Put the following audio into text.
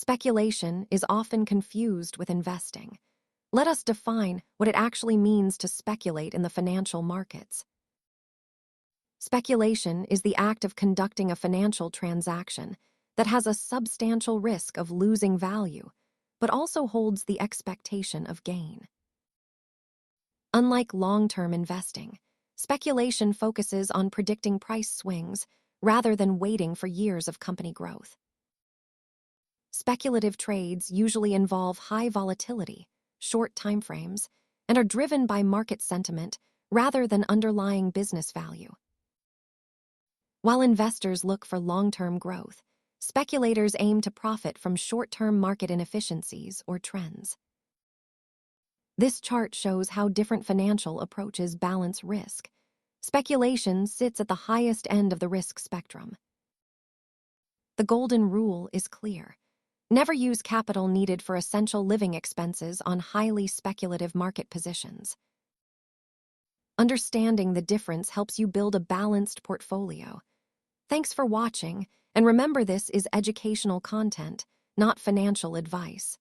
Speculation is often confused with investing. Let us define what it actually means to speculate in the financial markets. Speculation is the act of conducting a financial transaction that has a substantial risk of losing value, but also holds the expectation of gain. Unlike long-term investing, speculation focuses on predicting price swings rather than waiting for years of company growth. Speculative trades usually involve high volatility, short timeframes, and are driven by market sentiment rather than underlying business value. While investors look for long-term growth, speculators aim to profit from short-term market inefficiencies or trends. This chart shows how different financial approaches balance risk. Speculation sits at the highest end of the risk spectrum. The golden rule is clear. Never use capital needed for essential living expenses on highly speculative market positions. Understanding the difference helps you build a balanced portfolio. Thanks for watching, and remember, this is educational content, not financial advice.